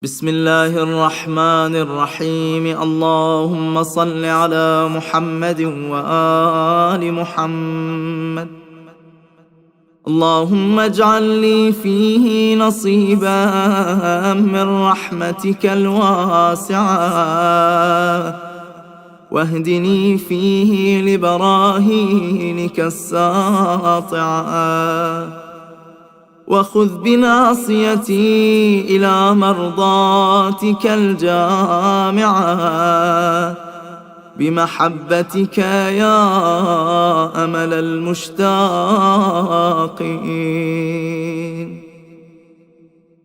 بسم الله الرحمن الرحيم. اللهم صل على محمد وآل محمد. اللهم اجعل لي فيه نصيبا من رحمتك الواسعة، واهدني فيه لبراهينك الساطعة، وخذ بناصيتي إلى مرضاتك الجامعة، بمحبتك يا أمل المشتاقين.